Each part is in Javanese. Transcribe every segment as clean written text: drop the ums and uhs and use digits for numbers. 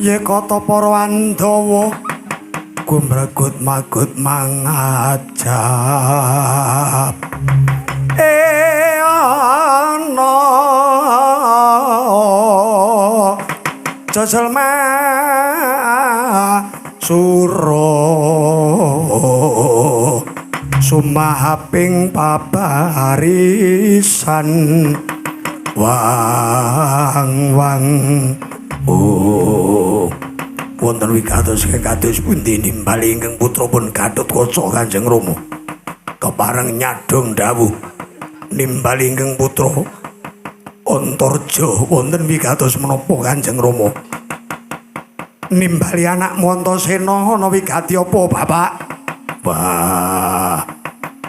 Ye kata para Andawa gumregut magut mangajab ana jejelma suro sumahaping pabarisan wang wonten wigatos kados pundi nimbali ingkang putra pun Gatotkaca Kanjeng Rama kepareng nyadong dawuh nimbali ingkang putra Antarja wonten wigatos menapa Kanjeng Rama nimbali anak Antasena ana wigati apa Bapak? Wah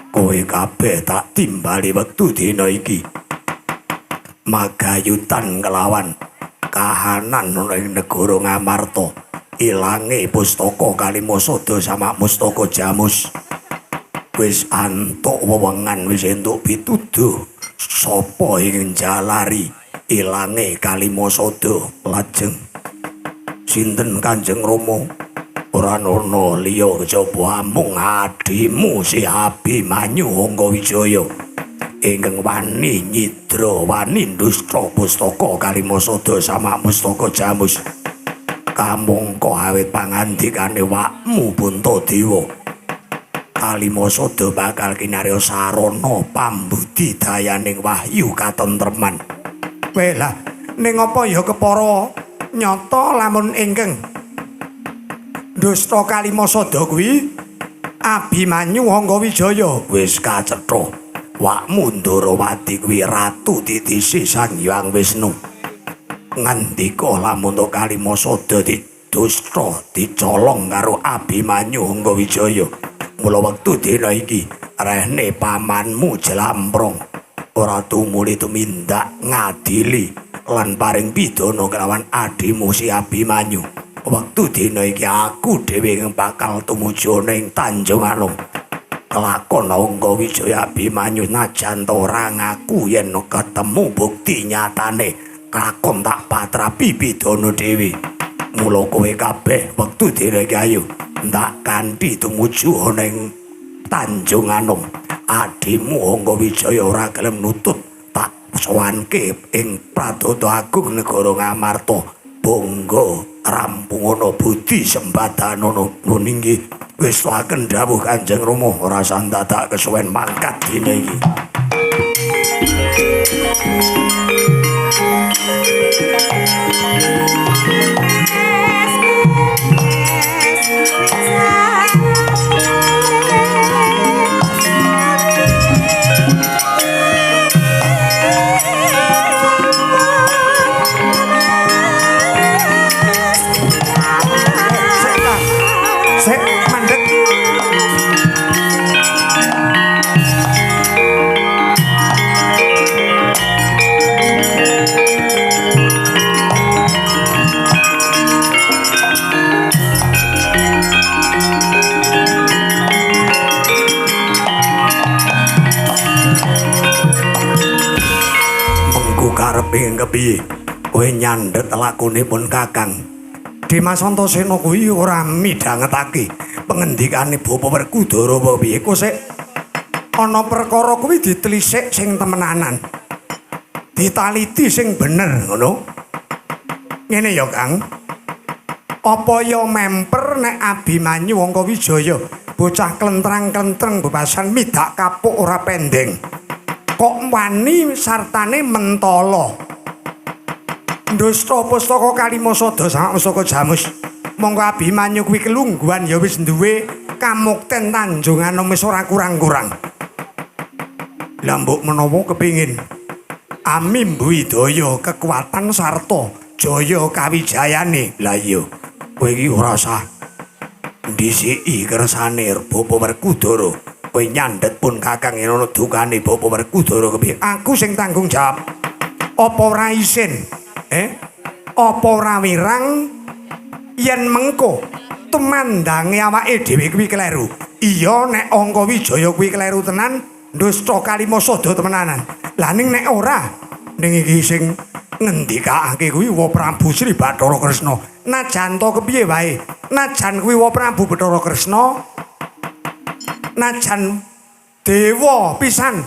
kowe kabeh tak timbali wektu dina iki magayutan kelawan kahanan ana ing negara Ngamarta ilange pustaka Kalimasada sama Mustaka Jamus wis antuk wewengan wis entuk pituduh sapa ing jalari ilange Kalimasada lajeng sinten Kanjeng Rama ora ana liya kejaba amung adimu si Abimanyu Anggawijaya ingkang wani nyidra wani ndustra pustaka Kalimasada sama Mustaka Jamus kamangka awit pangandikane wakmu Puntadewa Kalimasada bakal kinarya sarana pambudidayaning wahyu katentreman. Welah ning apa ya kepara nyata lamun ingkang dusta Kalimasada kuwi Abimanyu Anggawijaya wis kacetha wakmu Ndarawati kuwi ratu titise Sang Hyang Wisnu. Ngandika lamun Kalimasada didusta dicolong karo Abimanyu Anggawijaya mula wektu dina iki rehne pamanmu Jlamprong ora tumuli tumindak ngadili lan paring pidana kelawan adimu si Abimanyu wektu dina iki aku dhewe bakal tumuju ning Tanjung Anom kelakon Anggawijaya Abimanyu najan ora ngaku yen ketemu bukti nyatane lakon tak patrapi pidana dhewe mula kowe kabeh wektu dhewe ayo ndak kanthi tumuju ning Tanjung Anom adimu Anggawijaya ora gelem nutut tak sowanke ing Pradata Agung negara Ngamarta bangga rampung ana budi sembadana nuninggi wis waken dawuh Kanjeng Rama ora sandadak kesuwen mangkat dina iki. Kareping kepiye kowe nyandhet lakunipun Kakang Dimas Antasena kuwi ora midhangetake pengendikane Bapa Werkudara apa piye kok sik ana perkara kuwi ditelisik sing temenanan ditaliti sing bener ngono ngene ya Kang apa ya memper nek Abimanyu Anggawijaya bocah klentrang-klentreng bebasan midak kapuk ora pendeng kok wani sartane mentala ndustra pustaka Kalimasada sama Mustaka Jamus monggo Abimanyu kuwi kelungguhan ya wis duwe kamukten Tanjung Anom wis ora kurang-kurang lah mbok menawa kepingin Amim Widaya kekuatan sarta jaya kawijayane lah iya kowe iki ora usah ndisiki kersane Bapa Werkudara kowe nyandhet pun Kakang yen ana dukane Bapa Werkudara kepiye aku sing tanggung jawab apa ora isin apa ora wirang yen mengko tumandange awake dhewe kuwi kleru iya nek Anggawijaya kuwi kleru tenan dusta Kalimasada temenanan lah ning nek ora ning iki sing ngendikake kuwi wa Prabu Sri Bathara Kresna. Najan to kepiye wae, najan kuwi wa Prabu Bathara Kresna, najan dewa pisan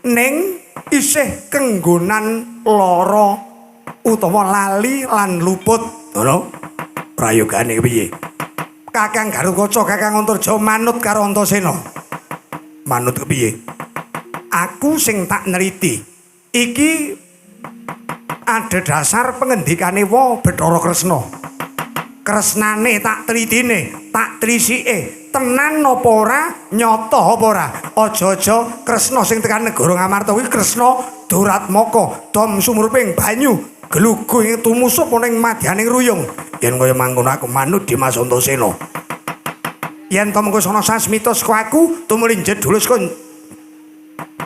ning isih kenggonan lara utawa lali lan luput. Ngono. Prayogane kepiye? Kakang Garukaca, Kakang Antarja manut karo Antasena. Manut kepiye? Aku sing tak neliti. Iki ada dasar pengendikane wa Bathara Kresna. Kresnane tak telitine, tak trisike, tenan apa ora, nyata apa ora. Aja-aja Kresna sing tekan negara Ngamarta kuwi Kresna Duratmaka, dom sumurping banyu, gelugu ing tumusup ning madyaning ruyung. Yen kaya mangkono aku manut Dimas Antasena. Yen to mengko sono sasmita saka aku, tumuli jedul saka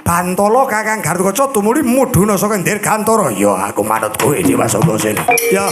Bantala Kakang Garukaca tumuli mudhuna saka Dirgantara. Ya aku manut kowe Dimas Antasena. Ya.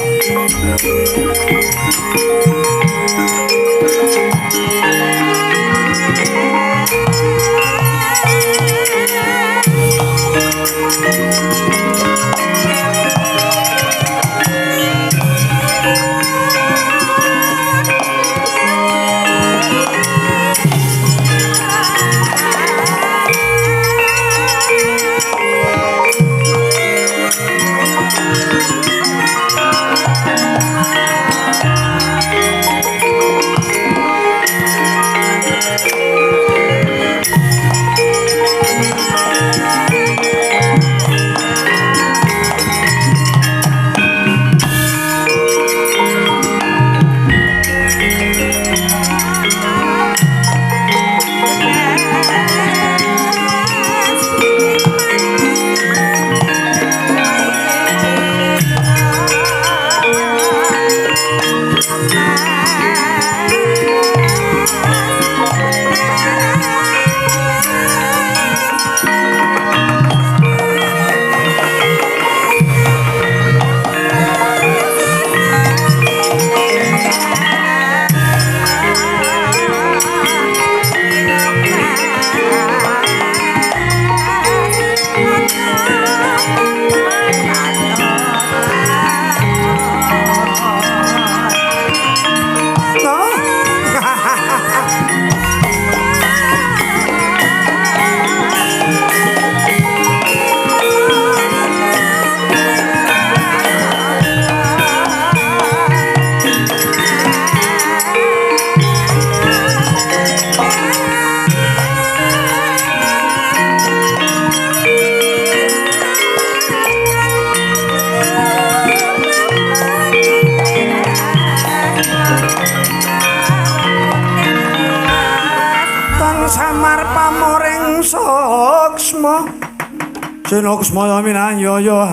Sinoksmaya minanyaya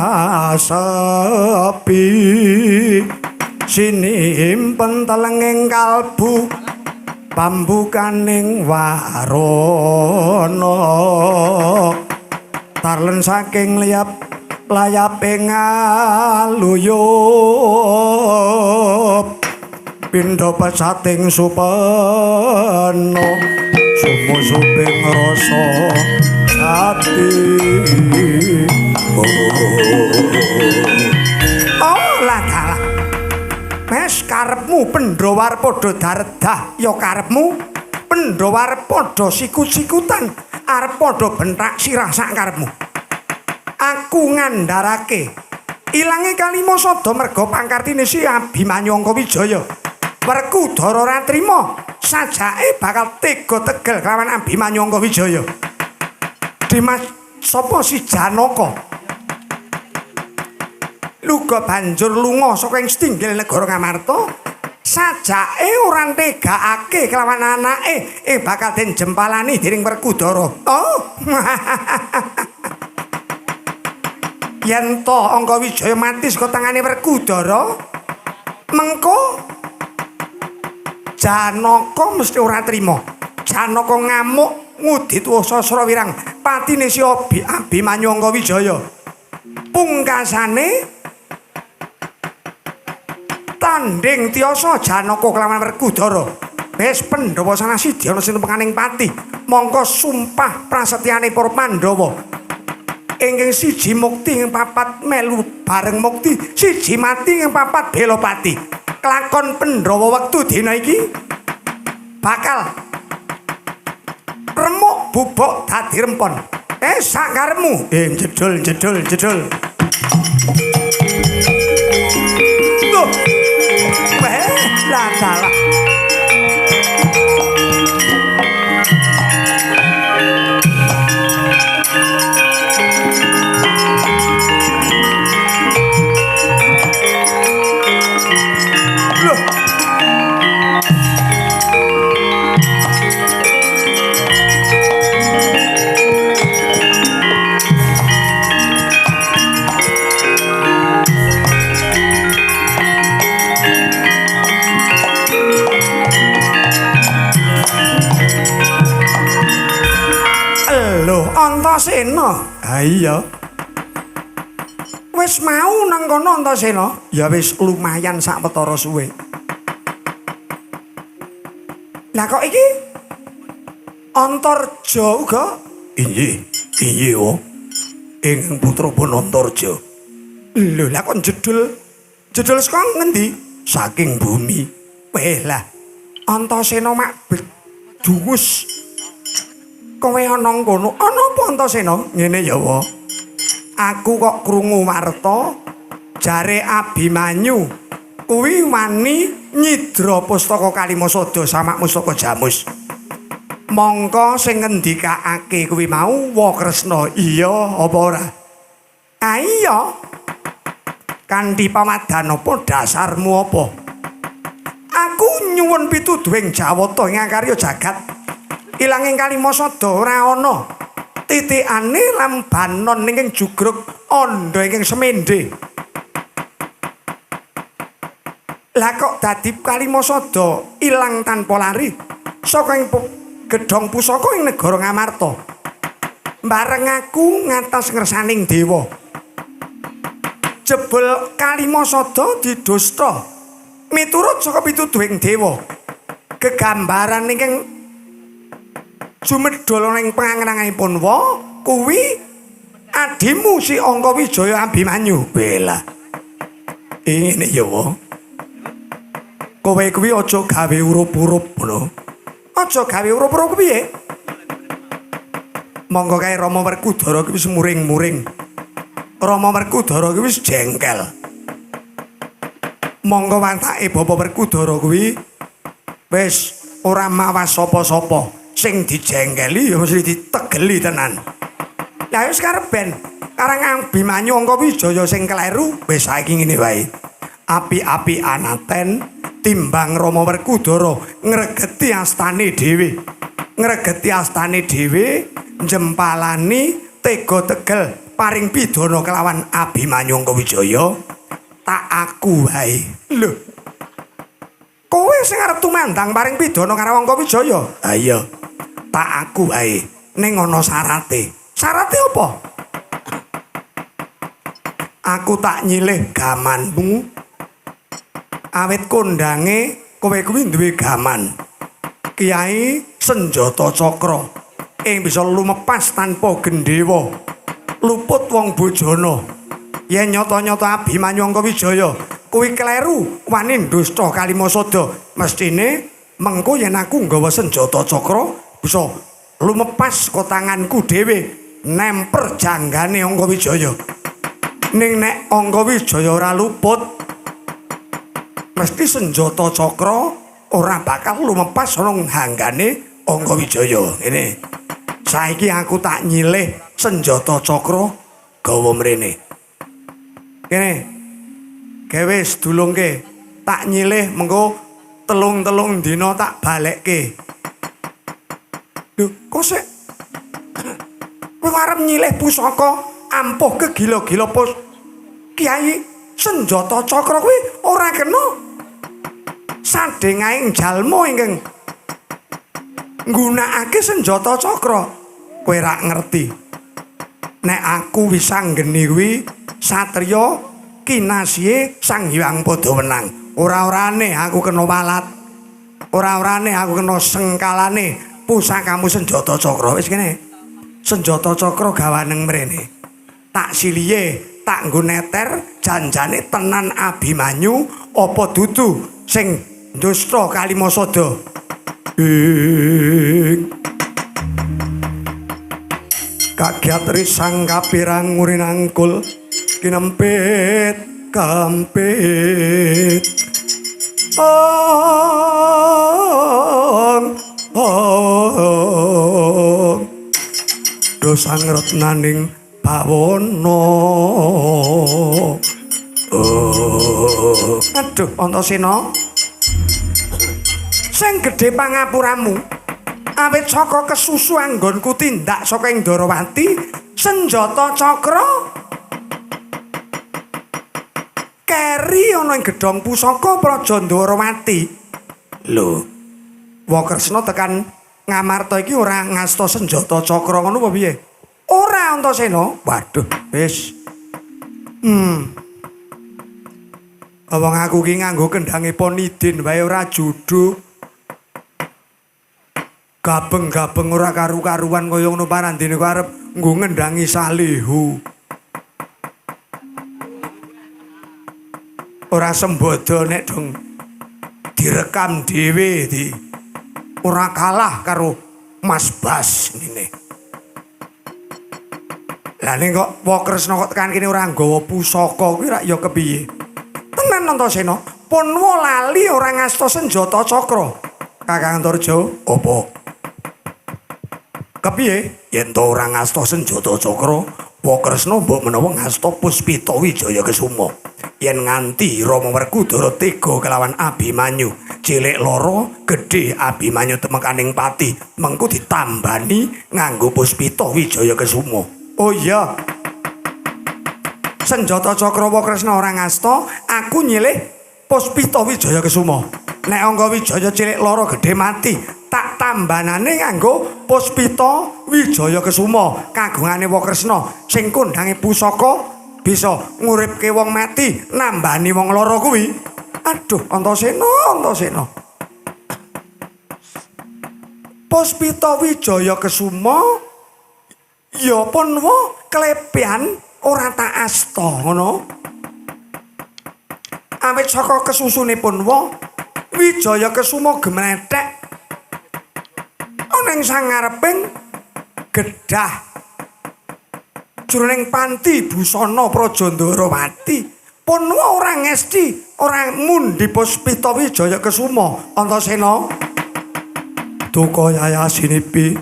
hasapi sinimpen telenging kalbu pambukaning warana tarlen saking layaping aluyup pindha pesating supena sumusuping rasa ati. Oh lah dalah. Wes karepmu Pendhawar padha daredah ya karepmu. Pendhawar padha sikut-sikutan arep padha bentak sirah sak karepmu. Aku ngandharake ilange kalima sada merga pangkartine si Abimanyu Angkawijaya. Werkudara ora trima sajake bakal tega tegel kelawan Abimanyu Angkawijaya. Dimas sapa si Janaka? Luga banjur lunga saka ing setinggil negara Ngamarta. Sajake ora tegakake kelawan anake bakal den jempalani dening Werkudara. Oh. Yen to Angkawijaya mati saka tangane Werkudara, mengko Janaka mesti ora trima. Janaka ngamuk ngudit Sasra Wirang patine si Abimanyu Angkawijaya. Pungkasane tanding tiyasa Janaka kelawan Werkudara. Wis Pandhawa sanasidya ana sing penganing pati, mongko sumpah prasetyane para Pandhawa. ingkang siji mukti ing papat melu bareng mukti siji mati ing papat bela pati kelakon Pandhawa wektu dina iki bakal remuk bubuk dadi rempon sakarepmu jedul tuh lah dalah Antasena. Ha iya. Wis mau nang kono Antasena, ya wis lumayan sakwetara suwe. Lah kok iki Antarja uga? Inggih, oh. Ing putra pun Antarja. Lho, lah kok jedul saka ngendi? Saking bumi. Weh lah. Antasena mak dungus. Kowe ana ngono, ana apa Antasena? Ngene ya wa. Aku kok krungu warta jare Abimanyu kuwi wani nyidra pustaka Kalimasada Samak Mustaka Jamus. Mongko sing ngendikake kuwi mau Wa Kresna, iya apa ora? Ah iya. Kanthi pamadan apa dasarmu apa? Aku nyuwun pituduhing Jawata ing karya jagat. Ilanging Kalimasada ora ana titikane lambanon ing jugruk andha ing semende. Lah kok dadi Kalimasada ilang tanpa lari saka ing gedhong pusaka ing negara Ngamarta. Bareng aku ngatas ngersaning dewa. Jebul Kalimasada didusta miturut saka pituduhing dewa. Gegambaran ingkang jumedhol ning pangangenanipun wa kuwi adimu si Angkawijaya Abimanyu. Bela. Ngene ya wa. Kowe kuwi aja gawe urup-urup ngono. Aja gawe urup-urup piye? Monggo kae Rama Werkudara kuwi wis muring-muring. Rama Werkudara kuwi wis jengkel. Monggo watake Bapak Werkudara kuwi wis ora mawas sapa-sapa. Sing dijengkeli ya mesti ditegeli tenan. Lah wis kareben karang Abimanyu Angkawijaya sing kleru wis saiki ngene wae. Api-api anaten timbang Rama Werkudara ngregeti astane dhewe. Ngregeti astane dhewe njempalani tega tegel paring pidana kelawan Abimanyu Angkawijaya tak aku wae. Lho. Kowe sing arep tumandang paring pidana karo Angkawijaya? Ha iya. Tak aku wae ning ana syarate. Syarate apa? Aku tak nyilih gamanmu. Awit kondange kowe kuwi duwe gaman. Kiai Senjata Cakra ing bisa lumepas tanpa gendhewa. Luput wong bojana. Yen nyata-nyata Abimanyu Angkawijaya kuwi kleru wani ndusta Kalimasada, mestine mengko yen aku nggawa senjata cakra bisa lumepas ka tanganku dhewe nemper janggane Angkawijaya. Ning nek Angkawijaya ora luput mesti senjata cakra ora bakal lumepas ana hanggane Angkawijaya. Ngene. Saiki aku tak nyilih senjata cakra gawa mrene. Kene. Gawe sedulungke tak nyilih mengko telung dina tak balekke. Lho, kok sik kowe arep nyilih pusaka ampuh kegila-gila pos Kiai Senjata Cakra kuwi ora kena sadhengaing jalma ingkang nggunakake senjata cakra. Kowe ra ngerti nek aku wis anggeni kuwi satriya kinasihe Sang Hyang Padawenang. Ora-orane aku kena walat. Ora-orane aku kena sengkalane pusakamu senjata cakra. Wis kene. Senjata cakra gawaneng mrene. tak siliye tak nggo neter janjane tenan Abimanyu apa dudu sing dusta Kalimasada. Kagyat risang kapirang ngurinangkul kinempit kampit dosang retnaning bawana. Aduh Antasena, sing gedhe pangapuramu awit saka kesusu anggonku tindak saka ing Ndarawati senjata cakra keri ana ing gedhong pusaka Praja Ndarawati. Lho, Wakresna tekan Ngamarta iki ora ngasta senjata cakra ngono apa piye? Ora Antasena. Waduh, wis. Wong aku ki nganggo kendhange Ponidin wae ora juduk. Gabeng-gabeng ora karu-karuan kaya ngono parandene ku arep nggo ngendhangi Salihu. Ora sembodo nek dong direkam dhewe di ora kalah karo Mas Bas ngene. Lah ning kok Wakresna kok tekan kene ora nggawa pusaka kuwi rak ya kepiye? Tenan Antasena, Punwa lali ora ngasta senjata cakra. Kakang Antarja, apa? Kepiye? Yen to ora ngasta senjata cakra, Wakresna mbok menawa ngasta Puspita Wijaya Kesuma. Yen nganti Rama Werkudara tega kelawan Abimanyu, cilik loro, gedhe Abimanyu temekaning pati, mengko ditambani nganggo Puspita Wijaya Kesuma. Oh iya. Senjata cakra Wakresna ora ngasta, aku nyilih Puspita Wijaya Kesuma. Nek Angga Wijaya cilik loro gedhe mati, tak tambanane nganggo Puspita Wijaya Kesuma kagungane Wakresna sing kondhange pusaka bisa nguripke wong mati, nambani wong lara kuwi. Aduh, Antasena. Puspita Wijaya Kesuma ya Punwa klepian ora tak asta ngono. Awit saka kesusune Punwa, Wijaya Kesuma gemlethek ana ing sangareping gedhah jroning panti busana Praja Ndarawati. Punwa ora ngesti, ora mundi Puspita Wijaya Kesuma. Antasena, duka yayasinipi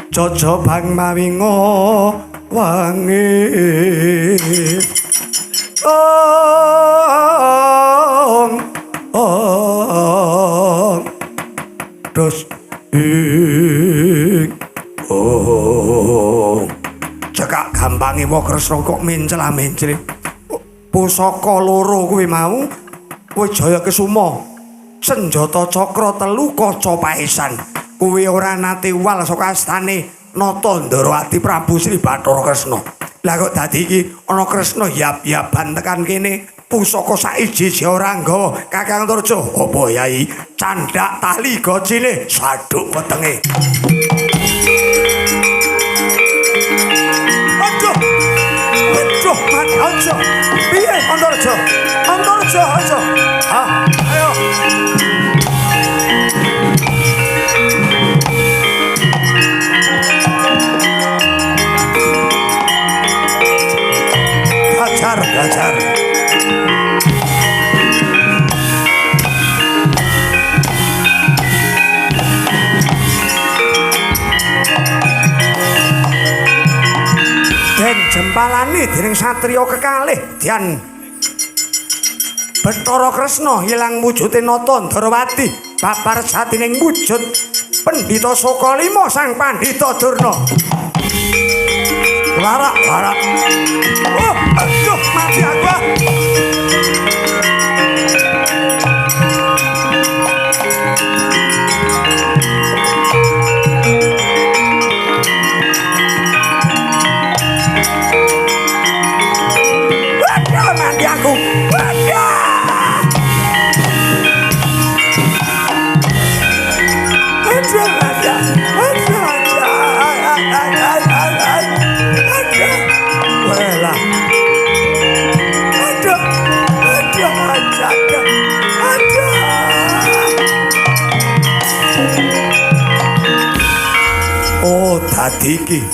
jajabang mawinga wangi. Terus cekak gampange Wakresna kok mencela-menceli. Pusaka loro kuwi mau Wijaya Kesuma, senjata cakra 3 kaca paesan. Kuwi ora nate wal saka astane Nata Ndarawati Prabu Sri Bathara Kresna. Lah kok dadi iki ana Kresna yab-yaban tekan kene pusaka saiji ora nggawa. Kakang Antarja, apa Yai? Candhak tali gocine saduk wetenge. Aduh, Mas aja. Piye Antarja? Aja. Ayo. Gajar. Den jempalane dening satriya kekalih Dian Bathara Kresna ilang wujude Nata Ndarawati babar jatining wujud Pendhita Sokalima Sang Pandhita Durna. Larak. Oh, aduh, mati aku. Waduh, mati aku. dadi iki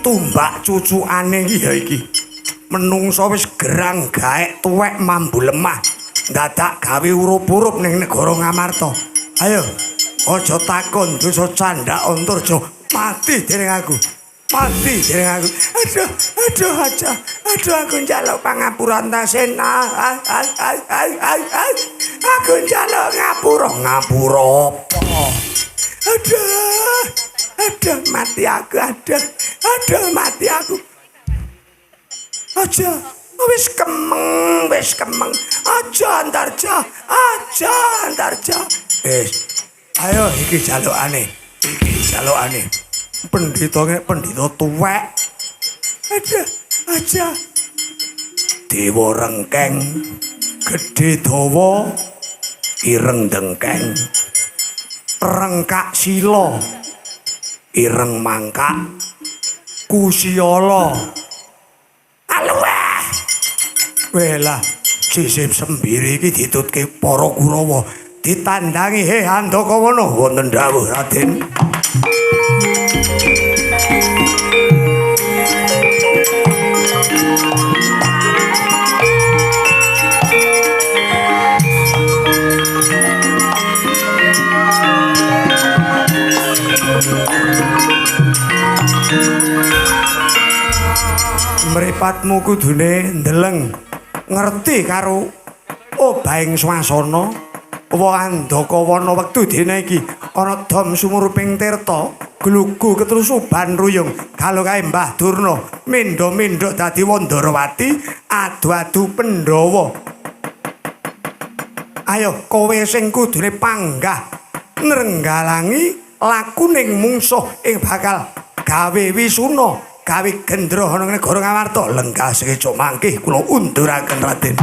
tumbak cucukane iki ya iki. Menungso wis gerang gaek tuwek mambu lemah. Dadak gawe urup-urup ning negara Ngamarta. Ayo, aja takon dosa candhak Antarja mati dening aku. Mati dening aku. Aduh aja. Aduh aku njaluk pangapuran Tasena. Aku njaluk ngapura. Ngapura apa? Aduh mati aku. Aduh mati aku. Aja, wis kemeng. Aja Antarja. Wis. Ayo iki jalukane. Pendhita tuwek. Aja. Dewa rengkeng, gedhe dawa, ireng dengkeng. Rengkak sila, ireng mangkak, kusiala. Aluweh. Welah, sisip sembiri iki ditutke para Kurawa, ditandangi Handakawana wonten dawuh Raden. Mripatmu kudune ndeleng ngerti karo obahing swasana wa Handakawana wektu dina iki ana dom sumuruping tirta glugu ketrusuban ruyung kalau kae Mbah Durna mendo-mendo dadi Wandarawati adu-adu Pandhawa. Ayo kowe sing kudune panggah nrenggalangi lakuning mungsuh ing bakal gawe wisuna gawe gendro ana negara Ngamarta lenggah sekecuk mangkih kula unduraken Raden.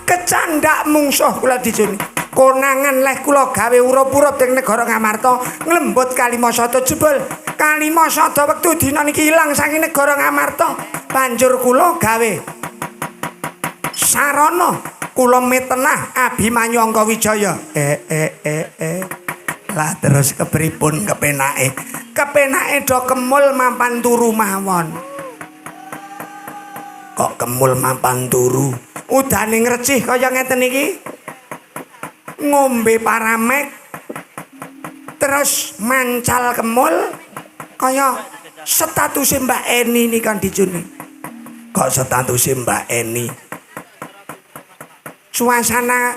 Kecandak mungsuh kula dijuni konangan leh kula gawe urup-urup ing negara Ngamarta nglembut Kalimasada jebul Kalimasada wektu dina niki ilang saking negara Ngamarta banjur kula gawe sarana kula mitenah Abimanyu Angkawijaya lah terus kepripun kepenake do kemul mapan turu mawon kok kemul mapan turu udane ngrecih kaya ngeten iki ngombe paramek terus mancal kemul kaya status Mbak Eni ini kan dijuni kok status Mbak Eni suasana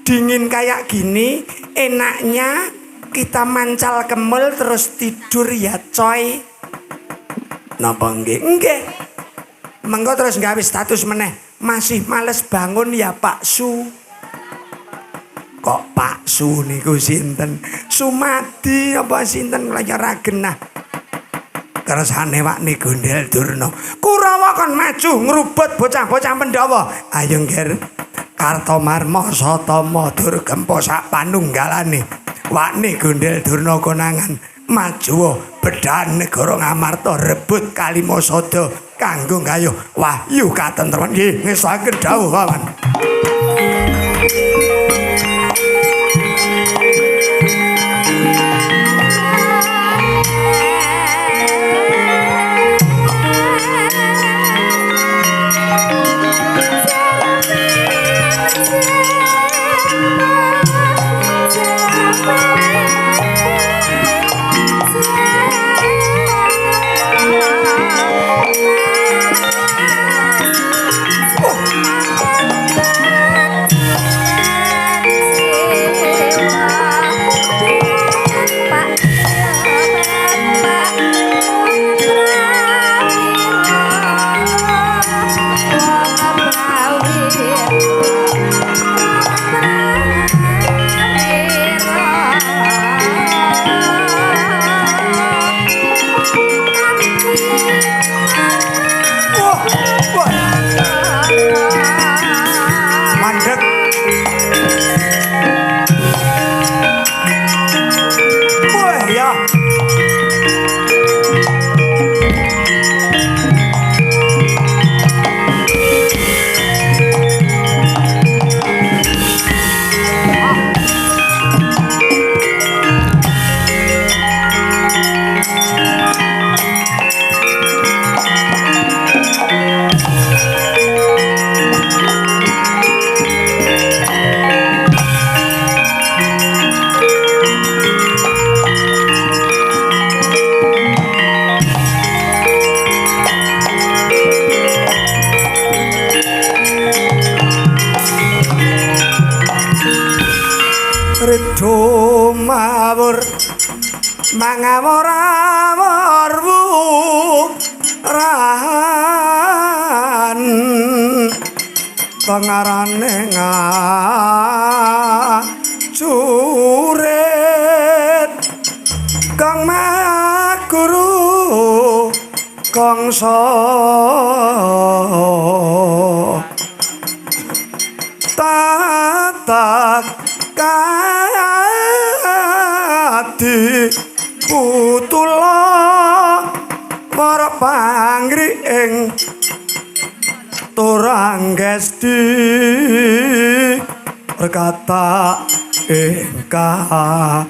dingin kayak gini enaknya kita mancal kemul terus tidur ya coy napa nggih mengko terus gawe status meneh masih males bangun ya Pak Su. Kok Pak Su niku sinten? Sumadi apa sinten kula ora genah. Kersane wakne Gondel Durna. Kurawa kon maju ngrubut bocah-bocah Pandhawa. Ayo ngger Kartomarma Satama Durgempa sak panunggalane. Wakne Gondel Durna konangan maju bedhan negara Ngamarta rebut Kalimasada kanggo gayuh wahyu katentreman nggih ngesaken dawuh wawan. mangamoraworwu rahan pangarane ngacuret kang maguru kangsa tatak kadi putula para panggri ing Turanggesti berkata ingkang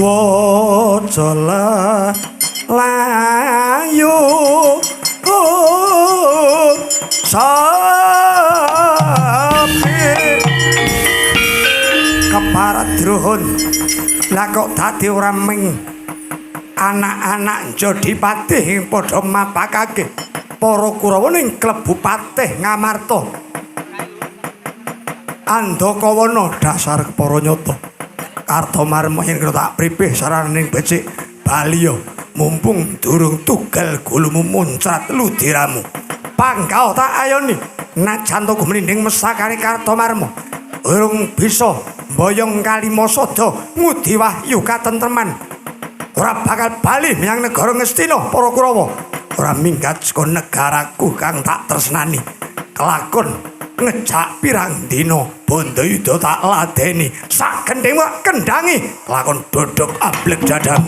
wajala layu sapi keparat druhun lah kok dadi ora ming anak-anak Jodipatih padha mapakake para Kurawa ning klebu Patih Ngamarta Andakawana dasar para nyata Kartomarma yen tak pripih saraning becik Baliya mumpung durung tugal gulumu muncrat ludiramu pangkau tak ayoni najan to gumrinding mesakane Kartomarma urung bisa mboyong Kalimasada ngudi wahyu katentreman ora bakal bali menyang negara Ngastina para Kurawa ora minggat saka negaraku kang tak tresnani kelakon ngejak pirang dina Bandayuda tak ladeni sak gendhing kendangi kelakon dodok ablek dadang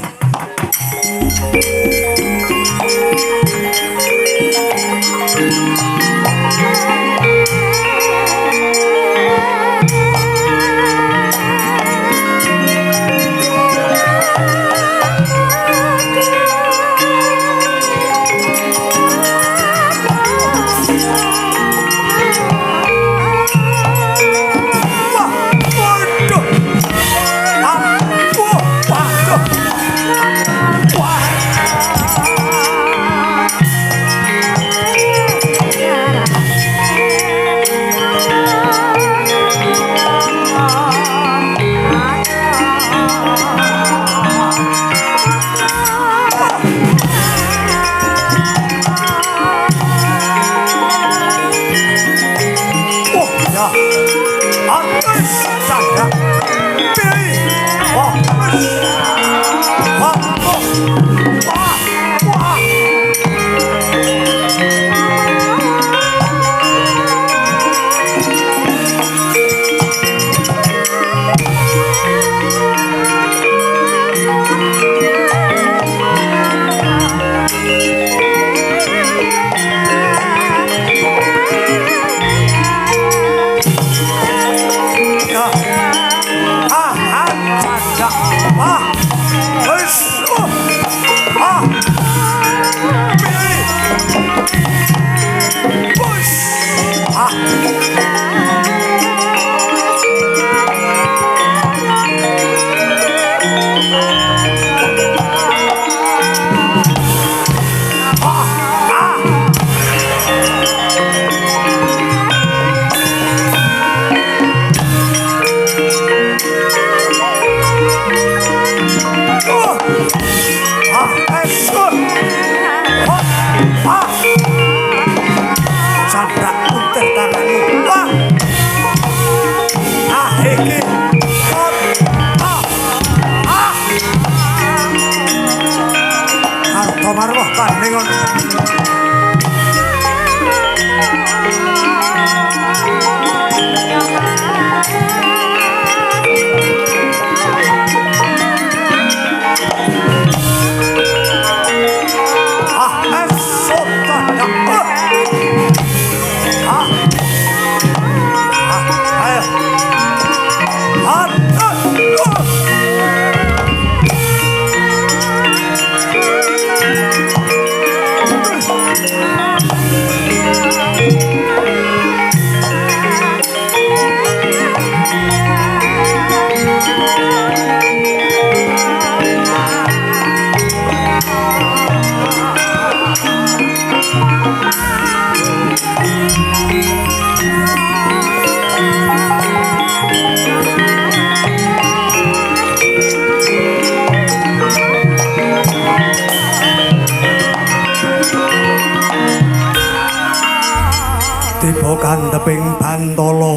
tiba kandheping Bantala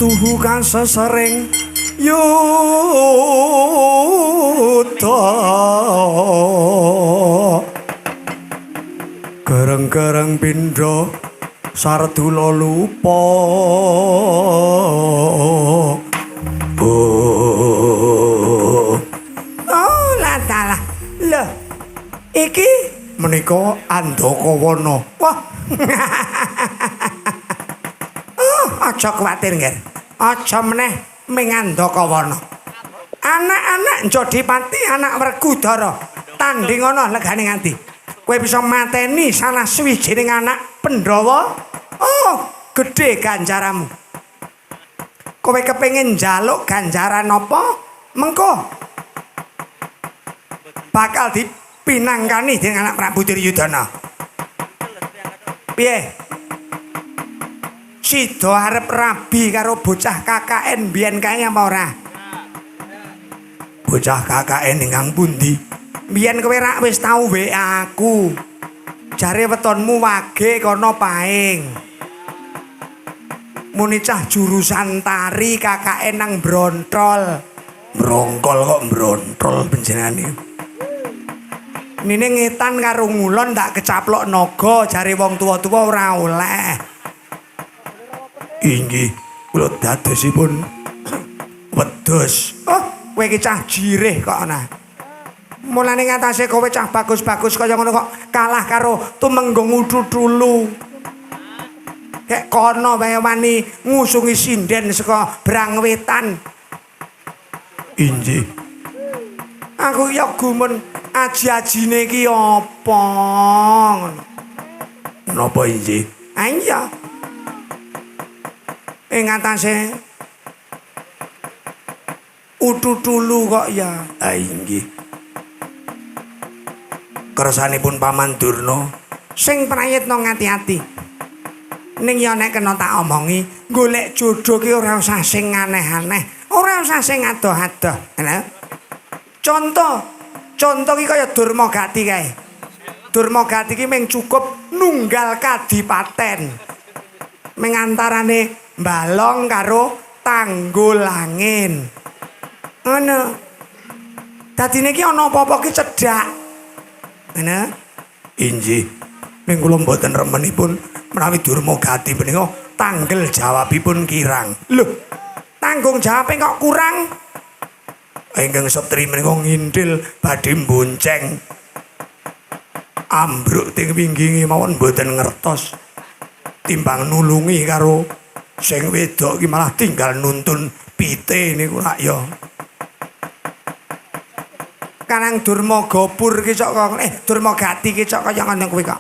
tuhu kang sesering yuda gereng-gereng pindha Sardula lupa oh ladalah lho iki menika Andakawana wah aja kuwatir nggih aja meneh ming Andakawana anak-anak Jodipati anak Werkudara tanding ana legane nganti kowe bisa mateni salah suwijining anak Pandhawa oh gedhe ganjaramu kowe kepengin njaluk ganjaran apa mengko bakal dipinangkani dening anak Prabu Duryudana piye Sida arep rabi karo bocah KKN biyen kae apa ora? Bocah KKN ingkang pundi? Biyen kowe rak wis tau WA aku. Jare wetonmu wage kono paing. Muni cah jurusan tari KKN nang Brontol. Brongkol kok Brontol panjenengane. Nine ngetan karo ngulon tak kecaplok naga jare wong tuwa-tuwa ora oleh. Inggih, kula dadosipun wedhus. Oh, kowe iki cah jireh kok ana. Mulane ngatasé kowe cah bagus-bagus kaya ngono kok kalah karo Tumenggung Ududulu. Kek kono wae wani ngusungi sinden saka Brangwetan. Inggih. Aku ya gumun aji-ajine iki apa ngono. Napa inggih? Ah iya. Ing atase Ududulu kok ya. Ah inggih. Kersanipun Paman Durna sing prayitna ngati-ati. Ning ya nek kena tak omongi, golek jodoh ki ora usah sing aneh-aneh, ora usah sing adoh-adoh. Contoh ki kaya Durmagati kae. Durmagati ki mung cukup nunggal kadipaten. Ming antarane Balong karo Tanggulangin. Ngono. Dadine ki ana apa-apa ki cedhak. Ngono. Inggih. Ning kula mboten remenipun menawi Durmagati menika tanggel jawabipun kirang. Lho, tanggung jawabe kok kurang? Ingkang setri menika ngintil badhe bonceng. Ambruk teng pingginge mawon mboten ngertos. Timbang nulungi karo sing wedok ki malah tinggal nuntun pite niku rak ya. Kanang Durmagapur ki cok Durmagati ki cok kaya ngono kuwi kok.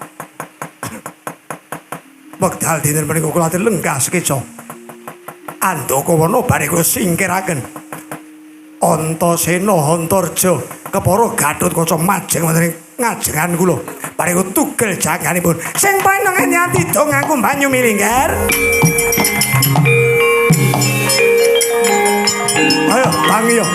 Wekdal dinten menika kula atur lenggas keca. Andakawana bare kula singkiraken. Antasena Antarja kepara Gatotkaca majeng wonten ngajengan kula. Bare kula tugel jaganipun. Sing paling ngati-ati dong aku banyu milinggar. Ayo, tangi yo.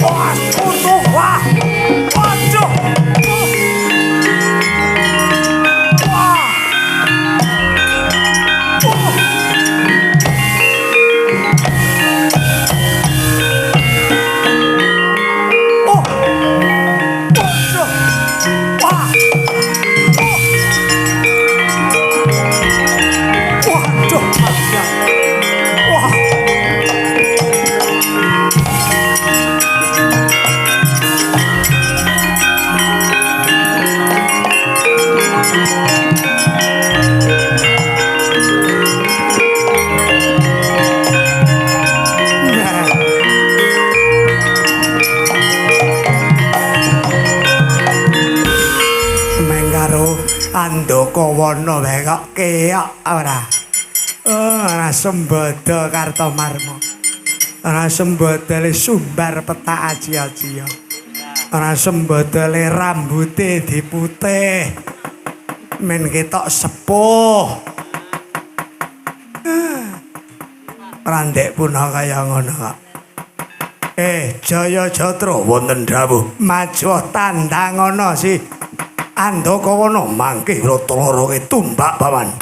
Wah, tutup, wah. Waduh. Wah. Oh. Waduh. Wah. Waduh, panjang. Wah. Mengkaro Andakawana wae kok keok ora. Ora sembada Kartomarma. Ora sembadale sumbar petak aji-ajiya. Ora sembadale rambute diputih. Men ketok sepuh. Ora ndek punah kaya ngono kok. Jaya Jatra wonten dawuh maju tandangana si Andakawana mangke rata-larake tumbak pawan.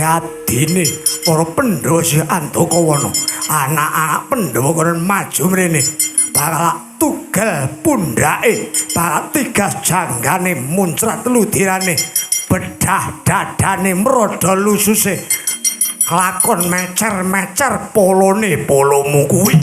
Adine para Pandhawa si Andakawana anak-anak Pandhawa kono maju mrene bakal tugal pundhake bakal tigas janggane muncrat ludirane bedah dadane mrodo lususe kelakon mecer-mecer polone polomu kuwi.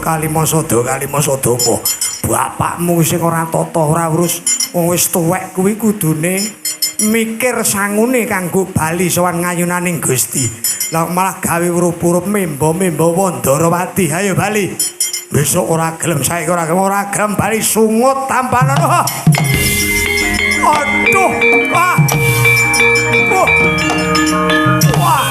Kalimasada apa? Bapakmu sing ora tata ora urus wong wis tuwek kuwi kudune mikir sangune kanggo bali sowan ngayunaning Gusti. Lah malah gawe urup-urup membo-membo Wandarawati. Ayo bali. Besok ora gelem saiki ora gelem bali sungut tampanan. Aduh. Wah. Wah.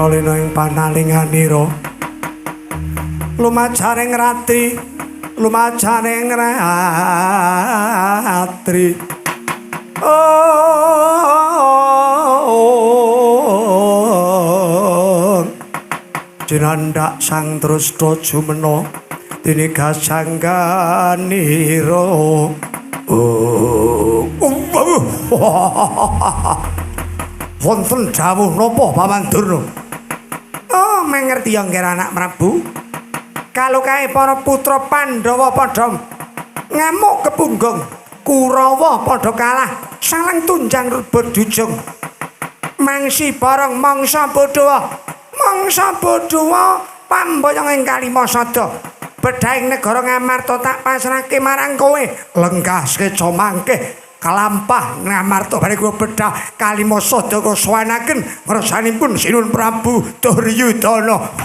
Lino ing panalinganira lumajaring rati lumajaring ratri jinandak sang Drustra jumena dene gasangganira wonten dawuh napa Paman Durna? Mengerti yang kira anak Prabu kalau kae para putra Pandhawa padha ngamuk kepunggung Kurawa padha kalah saling tunjang rebut jujung mangsi bareng mangsa Pandhawa pambayang ing Kalimasada bedhaing negara Ngamarta tak pasrahke marang kowe lenggaske comangke kalampah Ngamarta bari kula bedah Kalimasada kula sowanaken ngersanipun Sinun Prabu Duryudana.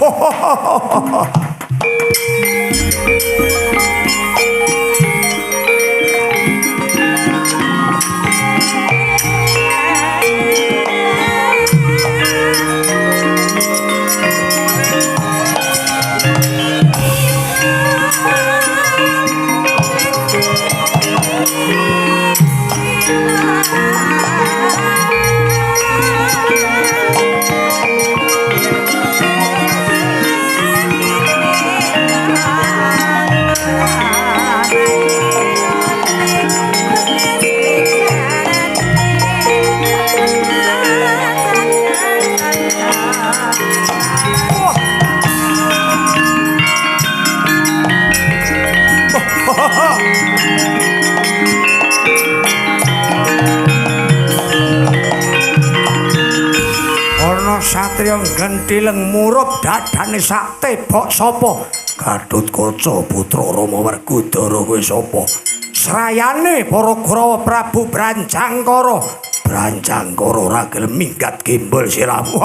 Satria gentileng murup dadane sak tebok sapa? Gatotkaca putra Rama Werkudara kowe sapa? Srayane para Kurawa Prabu Brancangkara. Brancangkara ora gelem minggat gimbul siramu.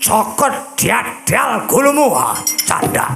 Cokot diadal gulumu canda.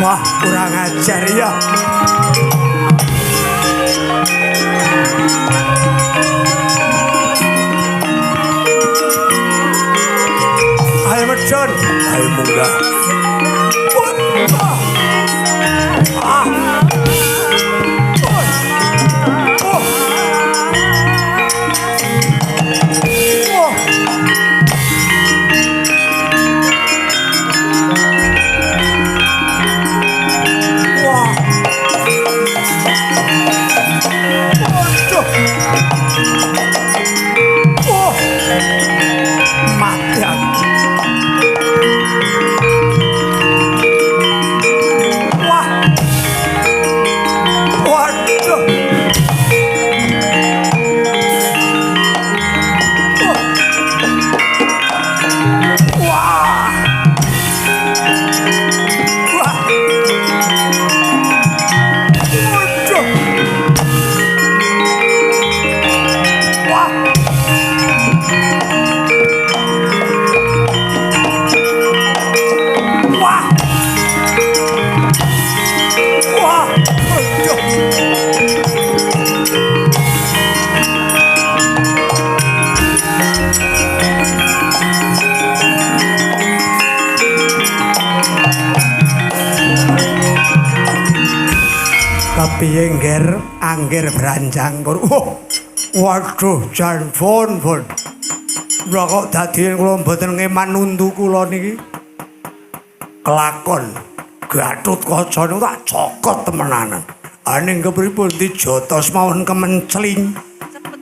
Wah, kurang ajar ya. Ayo medun, ayo munggah. piye angger beranjang kur. Waduh jan pun. Lha kok dadi kula mboten ngeman untu kula niki. Kelakon Gatotkaca niku tak cokot temenanan. Aning kepripun dijotos mawon kemencling.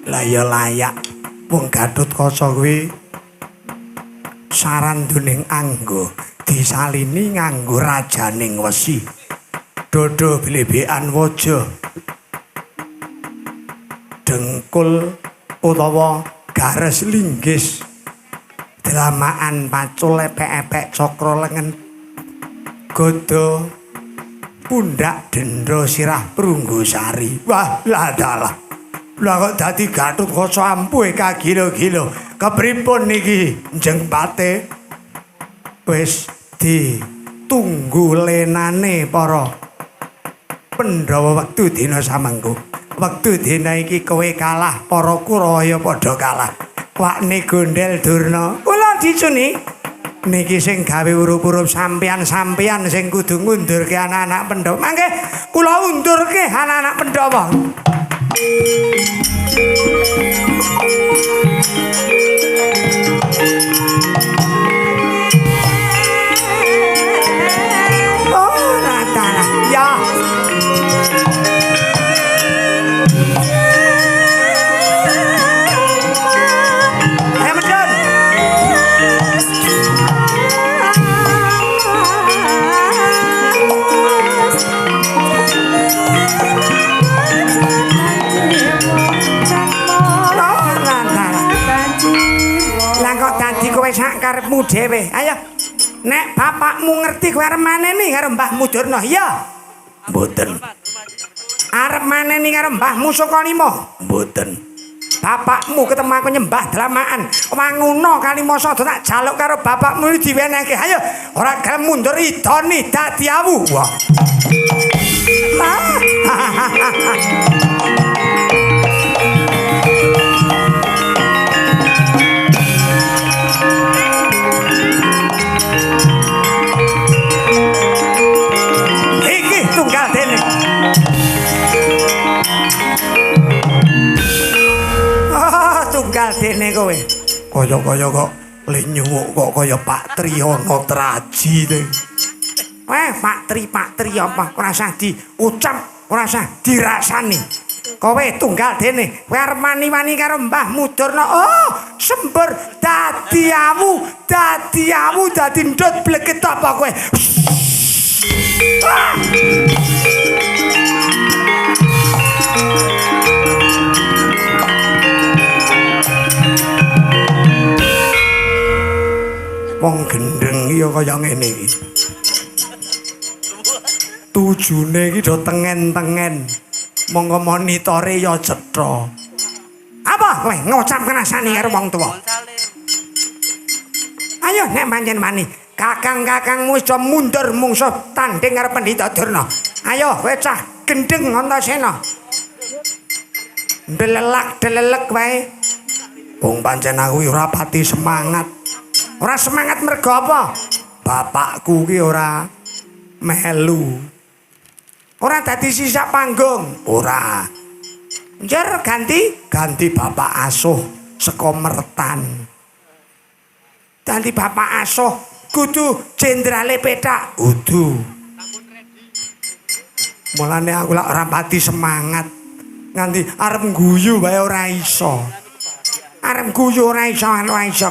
Lah ya layak wong Gatotkaca kuwi saranduning anggo disalini nganggo rajaning wesi. Dodo blebekan waja. Dengkul utawa gares linggis. Delamaan pacul epek-epek cakra lengen. Godo pundak dendra sirah prunggosari. Wah, lah dalah. Lah kok dadi Gatotkaca ampuhe kagilo-gilo. Kepripun niki njeng pate? Wis ditunggu lenane para Pandhawa wektu dina samengko. Wektu dina iki kowe kalah, para Kurawa padha kalah. Wakne Gondel Durna. Kula dicuni niki sing gawe urup-urup sampeyan-sampeyan sing kudu ngundurke anak-anak Pandhawa. Mangke kula undurke anak-anak Pandhawa. Oh, Ratana. Ya. Kowe sak karepmu dhewe. Ayo. Nek bapakmu ngerti kowe arep maneni karo Mbahmu Durna, ya? Mboten. Arep maneni karo Mbahmu Sukalima? Mboten. Bapakmu ketemu aku nyembah dalamaan. Wangono Kalimasa tak jaluk karo bapakmu diwenehke. Ayo, ora gelem mundur idoni dadi awu. Wah. Tunggal dene kowe. Kaya-kaya kok le nyuwuk kok kaya Pak Triyono Traji te. Pak Tri apa? Ora usah diucap, ora usah dirasani. Kowe tunggal dene, kowe arep mani-mani karo Mbahmu Durna. Oh, sembur dadi awu, dadi ndut bleket apa kowe? Wong gendeng ya kaya ngene iki. Tujune iki do tengen-tengen. Monggo monitore ya cetha. Apa kowe ngucap ngrasani karo wong tuwa? Ayo nek pancen mani, kakang-kakangmu wis mundur mungsuh tanding karo Pandhita Durna. Ayo kowe cah gendeng Antasena. Delelak-delelek wae. Wong pancen aku ora pati semangat. Ora semangat mergo apa? Bapakku ki ora melu. Ora dadi sisak panggung, ora. Njer ganti bapak asuh saka Mertan. Ganti bapak asuh kudu jenderale petak, kudu. Mulane aku lak ora pati semangat. Nganti arep guyu wae ora iso. Arep guyu ora iso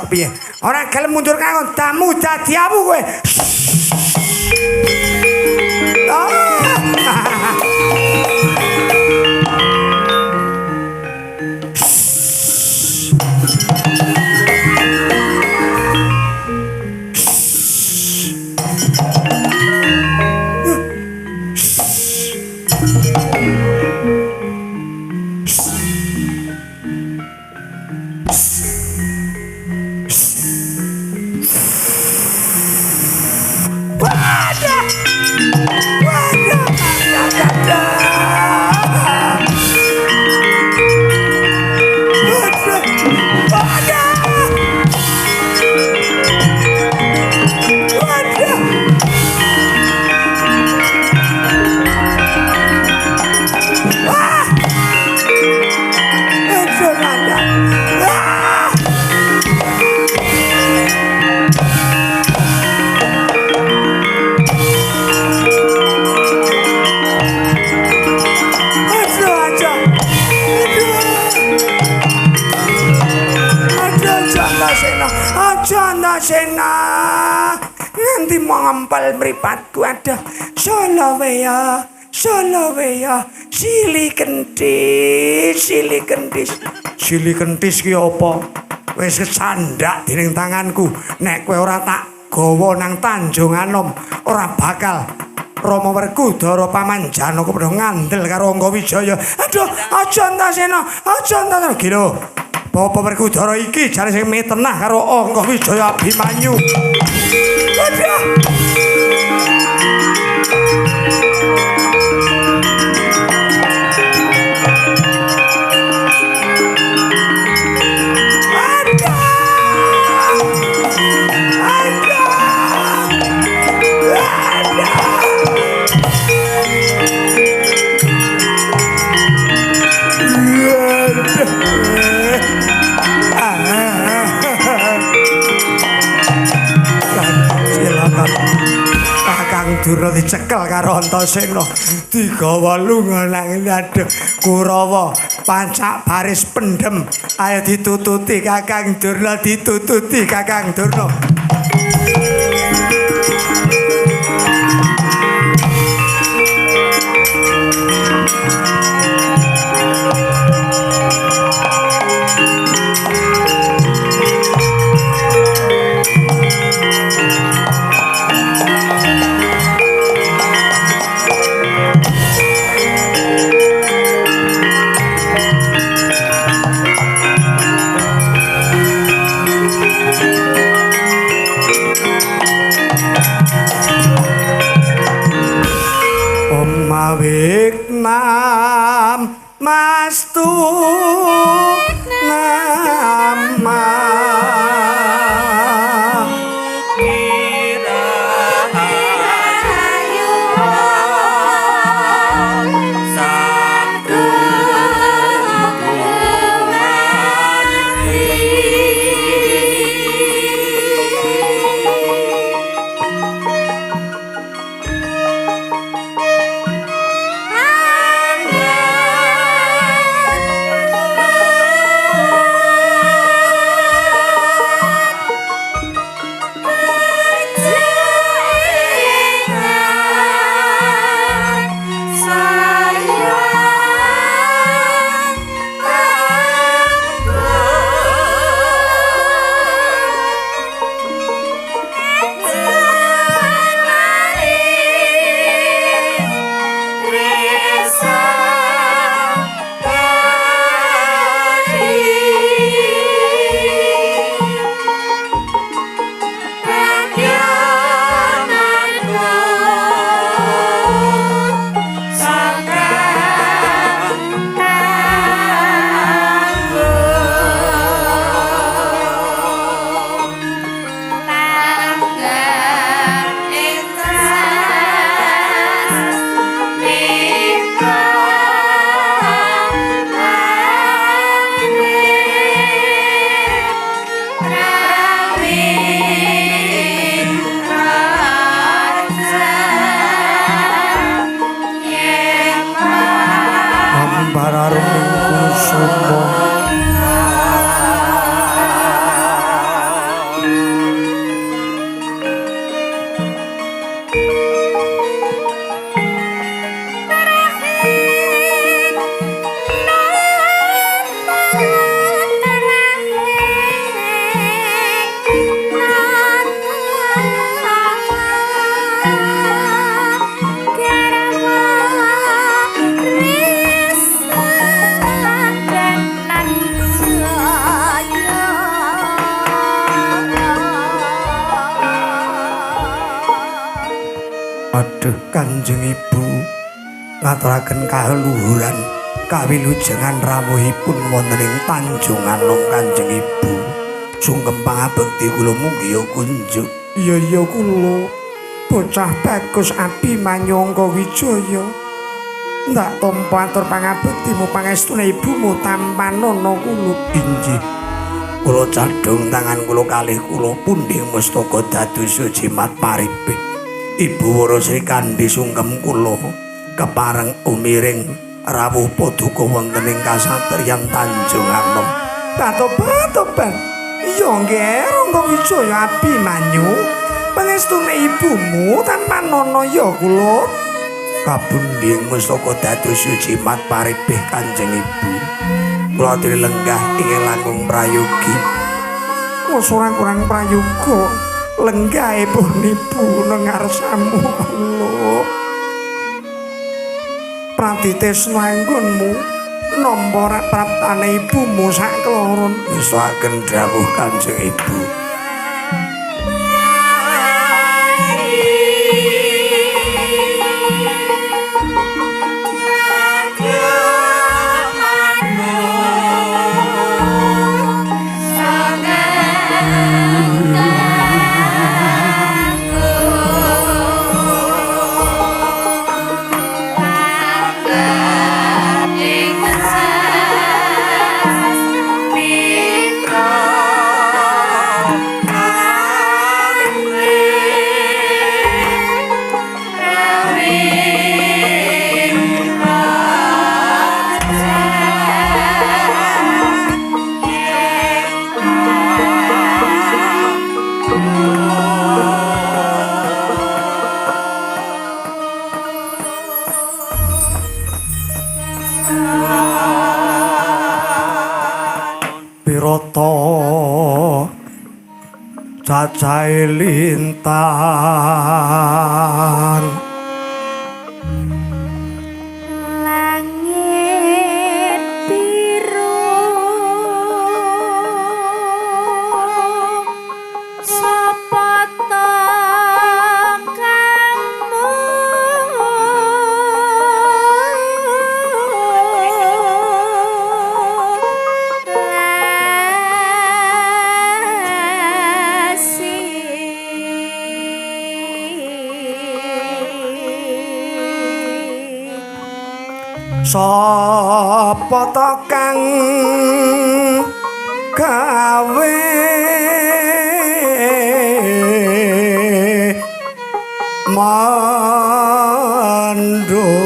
piye. Ora gelem mundur kanggo tamu dadi awu kowe. Antasena nganti mampal mripatku aduh Solowea sili kentis ki apa wis kecandak dening tanganku nek kowe ora tak gawa nang Tanjung Anom ora bakal Rama Werkudara Pamanjana kepada ngandel karo Angga Wijaya. Aduh, aja Antasena, iki lho. Bapak Werkudara iki jare sing metenah karo Angga Wijaya Abimanyu. Aduh. Durna dicekel karo Antasena digawa lunga nang adeg Kurawa pancak baris pendem ayo ditututi Kakang Durna ditututi Kakang Durna Nam mastu nama Kanjeng Ibu ngaturaken kaluhuran kawilujengan rawuhipun wonten ing Tanjung Anom Kanjeng Ibu sungkem pangabekti kula mugi kunjuk iya kula bocah bagus Abimanyu Angga Wijaya ndak tampa atur pangabektimu pangestune ibumu tampanana kula inggih kula cadhong tangan kula kalih kula pundhing mustaka dados jimat paripik Ibu Wara Sri Kandi sungkem kula kepareng umiring rawuh paduka wonten ing kasatriyan Tanjung Anom. Patoban Iya nggih, Rangga Wijaya Abimanyu. Pangestune ibumu tanpa nono ya kula. Kabunding mustaka dados jimat paribih Kanjeng Ibu. Kula dilenggah ing langkung prayogi. Wes ora kurang prayoga. Lenggahe pun ibu nang ngarsamu kula. Pratitresna anggonmu nampa praptane ibumu sak kloron. Ngestoaken dawuh Kanjeng Ibu. Pirata cacahe lintang langit biru sapa tangkangmu sapa ta kang gawe mandung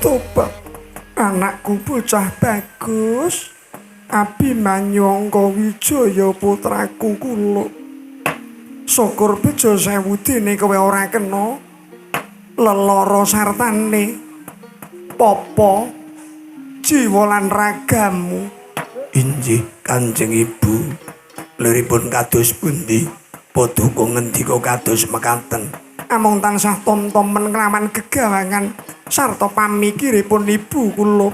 Tobat, anakku bocah bagus. Abimanyu Angga Wijaya putraku kula. Syukur bejo sewu dene kowe ora kena. lelara sartane popo jiwa lan ragamu. Injih Kanjeng Ibu, liripun kados pundi? Paduka ngendika kados mekaten. Amung tansah tom-tomen kelawan gegawangan sarta pamikiripun ibu kula.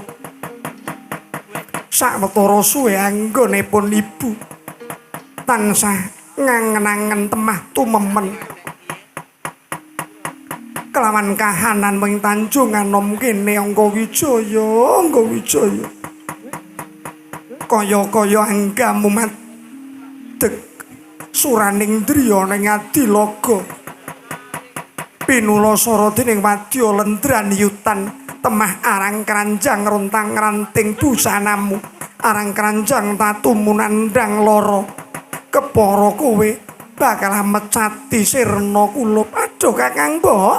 Sawetara suwe anggonipun ibu tansah ngangen-angen temah tumemen kelawan kahanan wing Tanjung Anom kene Angga Wijaya, Angga Wijaya. Kaya-kaya anggamu madeg suraning driya ning Adilaga. Pinulasara dening wadya lendranyutan temah arang kranjang rontang ranting busanamu. Arang kranjang tatumu nandang lara. Kepara kowe bakal mecati sirna kula. Aduh Kakang Mbok.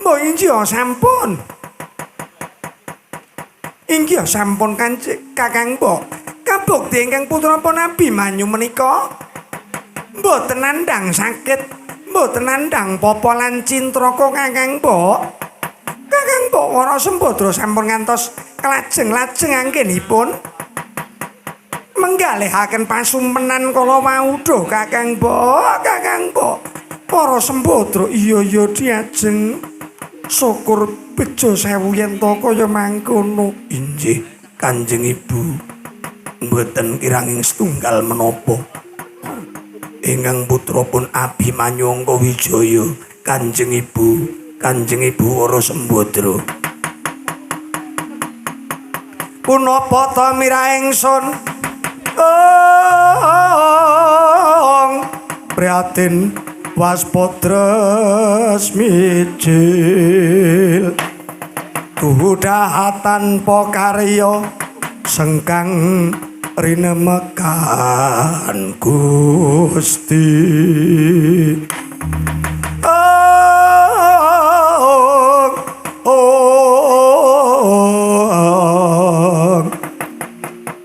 Mbok inggih sampun. Inggih sampun Kakang Mbok. Kabukti ingkang putra Nabi Manyu menika mboten nandhang sakit, mboten nandhang papa lan cintraka Kakang Mbok. Kakang Mbok Wara Sembadra sampun ngantos kelajeng-lajeng anggenipun menggalihaken pasumpenan kala wauda Kakang Mbok, Kakang Mbok. Para Sembadra iya diajeng syukur bejo sewu yen to kaya mangkono. Injih Kanjeng Ibu. Mboten kiranging setunggal menapa ingkang putra pun Abimanyu Angga Wijaya. Kanjeng Ibu Wara Sembadra. Punapa ta mira ingsun prihatin waspadres mijil tudahatan pakarya sengkang rinemekan Gusti.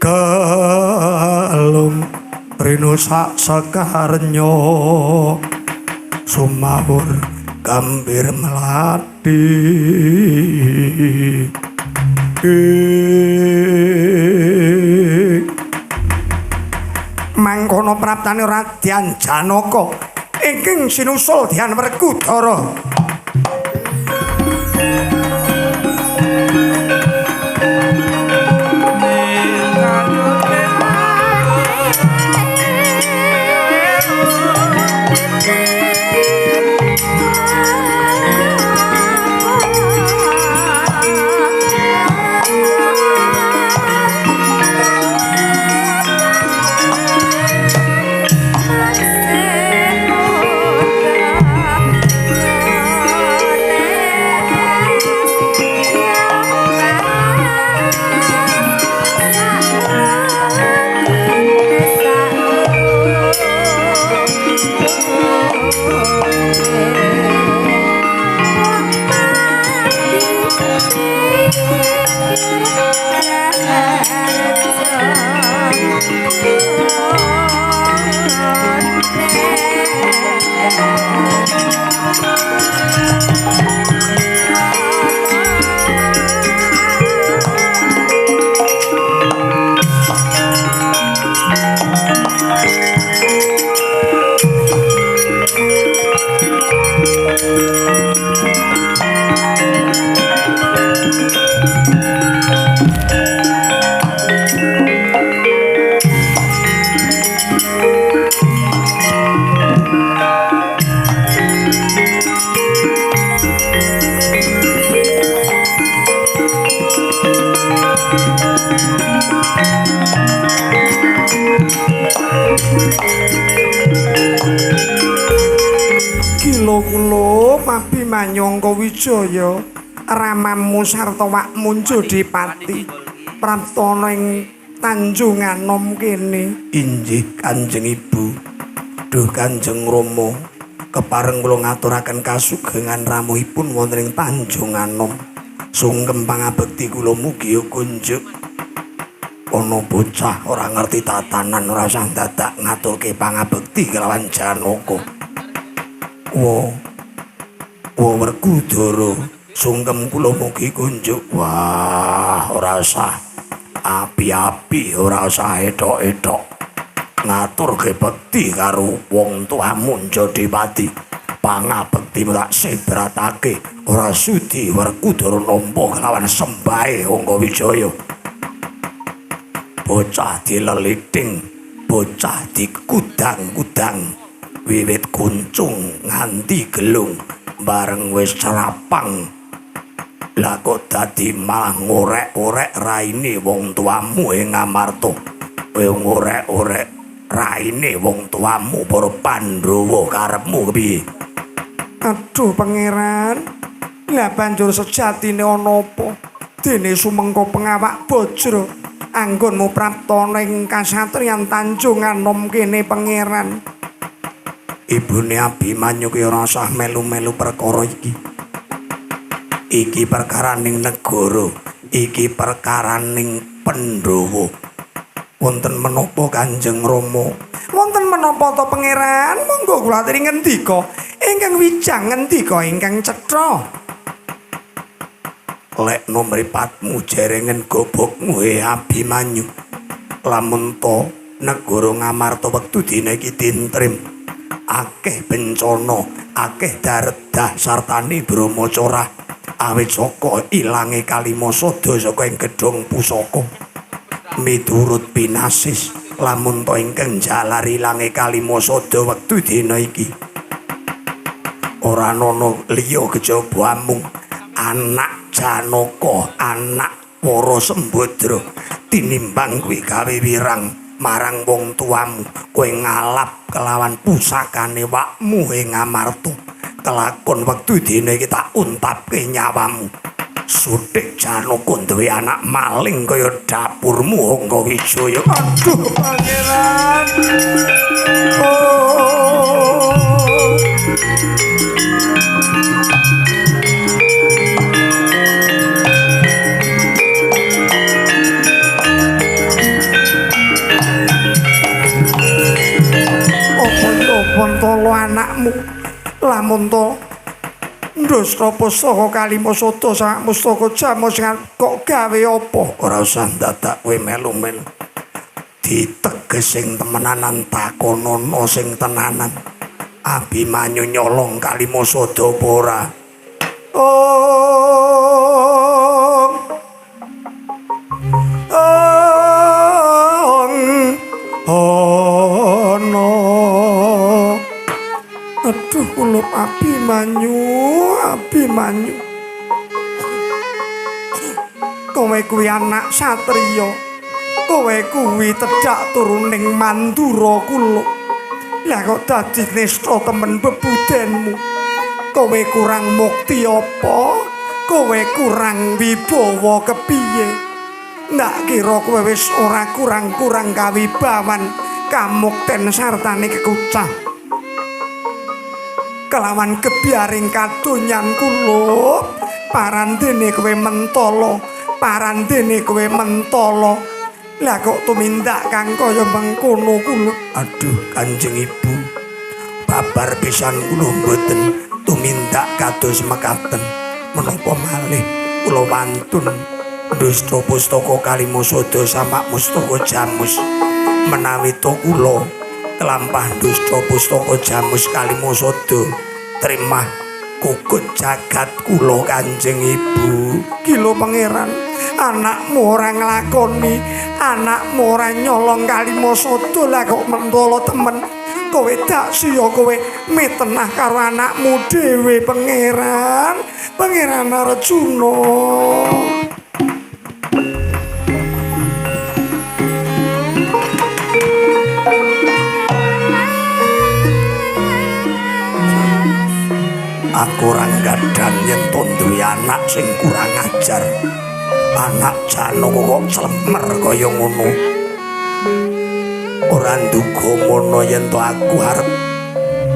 Galung rinu sak sekarnya sumawur gambir melati. Mangkono praptane Radyan Janaka ingkang sinusul Dyan Werkudara. Kula Abimanyu Angga Wijaya ramamu sarta wakmu Jodipati praptana ing Tanjung Anom kene. Injih Kanjeng Ibu. Duh Kanjeng Rama, kepareng kula ngaturaken kasugengan ramuhipun wonten ing Tanjung Anom. Sungkem pangabekti kula mugi kunjuk. Ana bocah ora ngerti tatanan ora usah dadak ngaturke pangabekti kelawan Janaka. Werkudara sungkem kula mugi kunjuk. Wah, ora usah api-api, ora usah etok-etok. Ngatur ge bekti karo wong tuamu Jodipati. Pangabekti tak sebratake, ora sudi Werkudara nampa kelawan sembahe Angga Wijaya. Bocah dileliting, bocah dikudang-kudang, wiwit kuncung nganti gelung, bareng wis cerapang. Lah kok dadi malah ngorek-orek raine wong tuamu ing Ngamarta. Kowe ngorek-orek raine wong tuamu para Pandhawa karepmu kepiye? Aduh pangeran, lah banjur sejatine ana apa? Dene sumengko pengawak Bajra anggonmu praptana ing kasatriyan Tanjung Anom kene pangeran. Ibune Abimanyu ki ora usah melu-melu perkara iki. Iki perkaraning negara, iki perkaraning Pandhawa. Wonten menapa Kanjeng Rama? Wonten menapa to pangeran? Monggo kula aturi ngendika. Ingkang wijang ngendika ingkang cetha. Lek nomripatmu jerengen gobokmu Abimanyu. Lamun to negara Ngamarta wektu dina iki dintrim. Akeh bencana, akeh daredah sartane Brahmacara. Awit saka ilange Kalimasada saka ing gedhong pusaka. Miturut pinasis, lamun to ingkang jalar ilange Kalimasada wektu dina iki. Ora ana liya kejaba amung anak Janaka, anak para Sembadra tinimbang kuwi gawe wirang marang wong tuamu. Kowe ngalap kelawan pusakane wakmu ing Ngamarta. Kelakon wektu dina iki tak untapke nyawamu. Sutik Janaka duwe anak maling kaya dapurmu Angga Wijaya. Aduh pangeran. Oh. Wontolo anakmu lamun to ndusra pusaka Kalimasada sak mustaka jamus kok gawe apa? Ora usah dadak kowe melu-melu. Diteges sing temenanan takonono sing tenanan. Abimanyu nyolong Kalimasada apa ora? Aduh kulup Abimanyu. Kowe kuwi anak satriya. Kowe kuwi tedhak turuning Mandura kula. Lah kok dadi nista temen bebudenmu. Kowe kurang mukti apa? Kowe kurang wibawa kepiye? Ndak kira kowe wis ora kurang-kurang kawibawan, kamukten sartane kekucah. Kelawan kebiaring kadonyan kula, parandene kowe mentala. Lah kok tumindak kang kaya mengkono kula. Aduh Kanjeng Ibu, babar pisan kula mboten tumindak kados mekaten. Menapa malih kula wantun dusta pustaka Kalimasada samak mustaka jamus. Menawi to kula kelampah dusta pustaka jamus Kalimasada trimah kugut jagat kula Kanjeng Ibu. Kilo pangeran, anakmu ora nglakoni, anakmu ora nyolong Kalimasada. Lah kok mentolo temen. Kowe dak siya kowe mitenah karo anakmu dhewe pangeran Arjuna. Aku ora gadang yen to duwe anak sing kurang ajar. Anak Janaka kok clemer kaya ngono. Ora nduga ngono yen to aku arep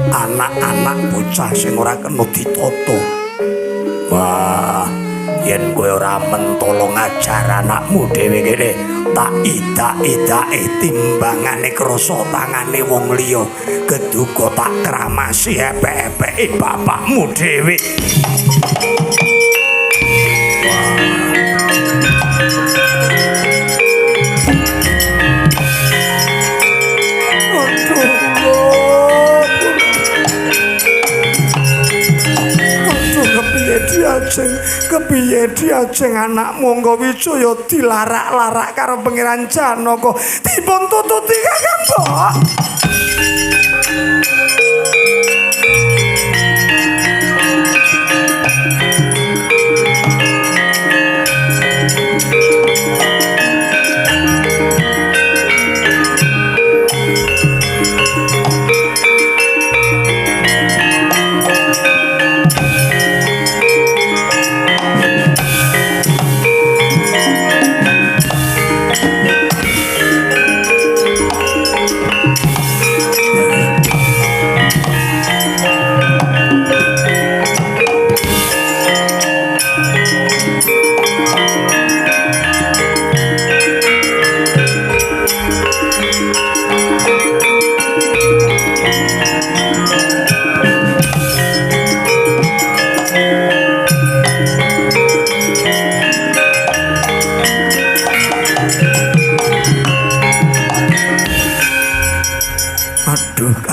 anak-anak bocah sing ora kena ditata. Wah, yen kowe ora mentolo ngajar anakmu dhewe kene, tak idak-idake timbangane krasa tangane wong liya keduga tak kramasi epek-epeke bapakmu dhewe. Kepiye diajeng anakmu Angga Wijaya dilarak-larak karo Pangeran Janaka dipun tututi Kakang Mbok.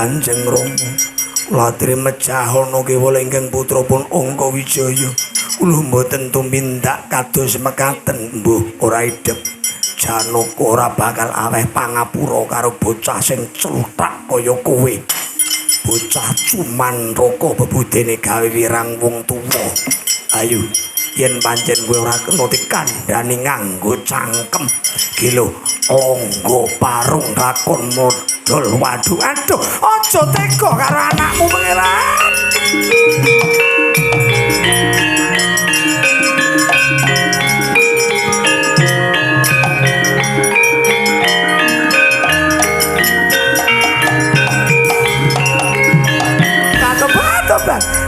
Kanjeng Rama latri mejahono kewala ingkang putra pun Angga Wijaya kula mboten tumindak kados mekaten mbuh ora idep Janaka ora bakal aweh pangapura karo bocah sing celutak kaya kowe bocah cuman raka bebudene gawe wirang wong tuwa ayo yen pancen kowe ora kena dikandhani nganggo cangkem iki lho longgo parung lakon modal waduh aduh aja tega karo anakmu Pangeran.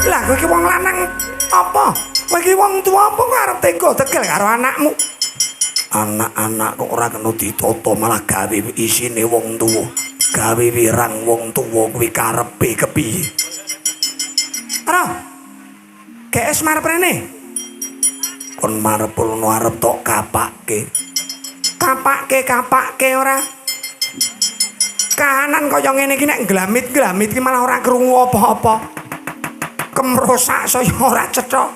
Lah kowe iki wong lanang apa? Kowe iki wong tuwa apa kok arep tega tegel karo anakmu? Anak-anak kok ora kena ditata malah gawe isine wong tuwa. Gawe wirang wong tuwa kuwi karepe kepiye? Ora. GS marep rene. Kon marep ono arep tok kapake. Kapake ora. Kahanan kaya ngene iki nek glamit-glamit iki malah ora krungu apa-apa. Kemrosak saya ora cetha.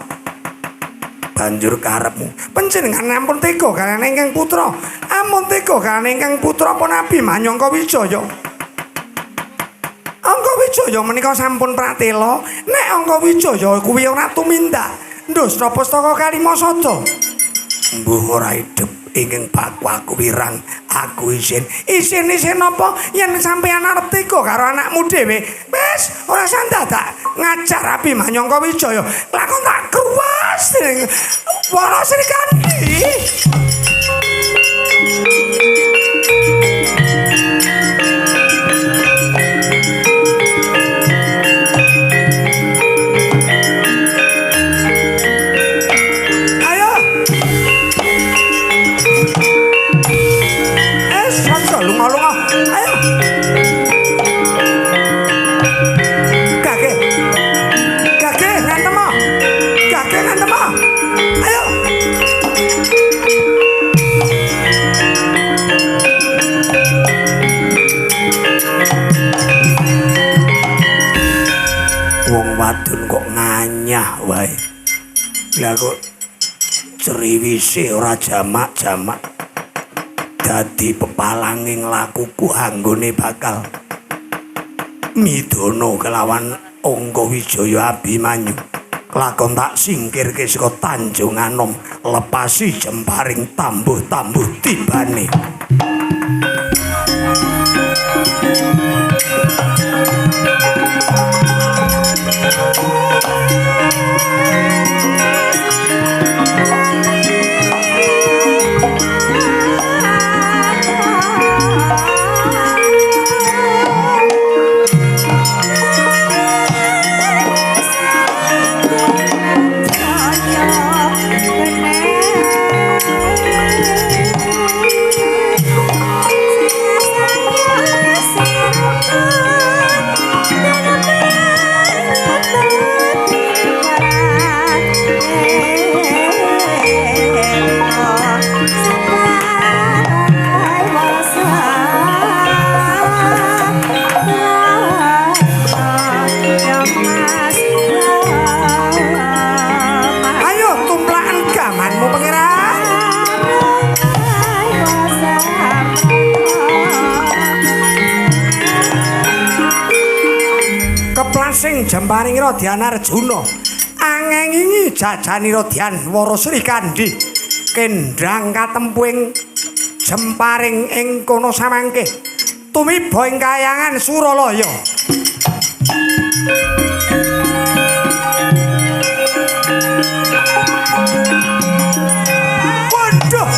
Banjur karepmu panjenengan ampun tega kaliyan ingkang putra ampun tega kaliyan ingkang putra pun Nabi Manyangka Wijaya Angga Wijaya menika sampun pratela nek Angga Wijaya kuwi ora tumindak ndusra pustaka Kalimasada mbuh ora idep ingkang bakwaku wirang aku isin apa yen sampeyan arep tega karo anakmu dhewe wis ora sandadak ngajar Abi Manyangka Wijaya lakon tak kruwas dening para Srikandi. Wadon kok nganyah wae. Lah kok ceriwise ora jamak-jamak. Dadi pepalanging lakuku anggone bakal midono kelawan Angga Wijaya Abimanyu. Lakon tak singkirke saka Tanjung Anom, lepasi jemparing tambuh-tambuh tibane. sing jemparing Radyan Arjuna angengingi jajani Radyan Wara Sri Kandi kendhang katempuing jemparing ing kono samangke tumiba ing kayangan Suralaya. Waduh,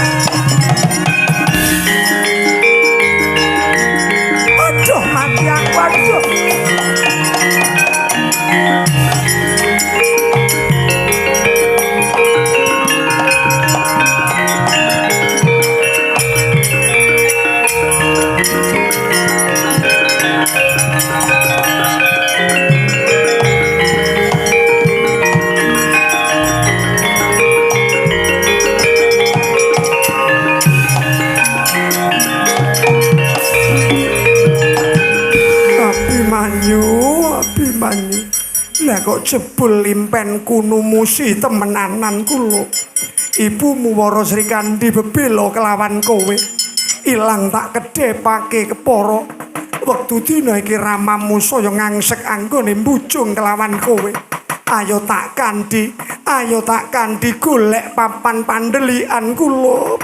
aduh mati aku, aduh. Abimanyu lah kok jebul limpen kuno musi temenanan kula. Ibumu Wara Sri Kandi bebela kelawan kowe ilang tak kedhepake kepara wektu dina iki ramamu saya ngangsek anggone mbujung kelawan kowe. Ayo tak kandi golek papan pandelian kula,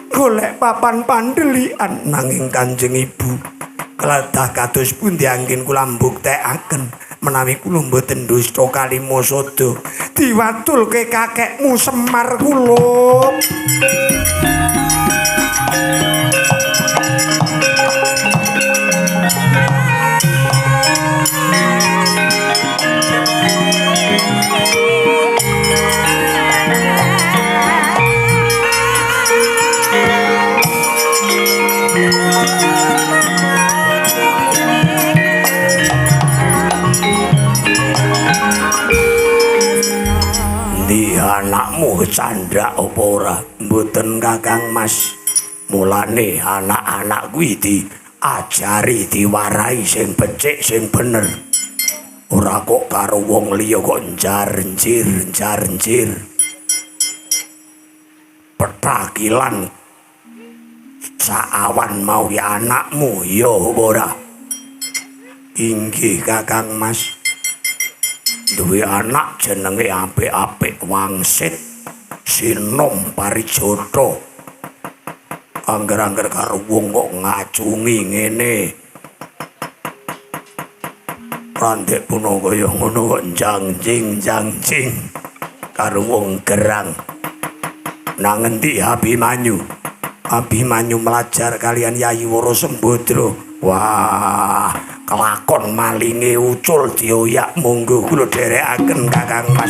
golek papan pandelian. Nanging Kanjeng Ibu kelatah kados pundi anggen kula mbuktekaken menawi kula mboten dusta kalimasada diwatulke kakekmu Semar kula. Anakmu candhak apa ora? Mboten Kakang Mas. Mulane anak-anak kuwi diajari diwarai sing becik sing bener. Ora kok karo wong liya kok njar-njir. Petakilan saawan mau ya anakmu ya ora? Inggih Kakang Mas. Duwe anak jenenge apik-apik wangsit Sinom Parijata. Angger-angger karo wong kok ngacungi ngene. Randek puno kaya ngono kok jangjing karo wong gerang. Nang endi Abimanyu? Abimanyu melajar kalian Yayi Wara Sembadra. Wah, kelakon malinge ucul dioyak monggo kula dherekaken Kakang Mas.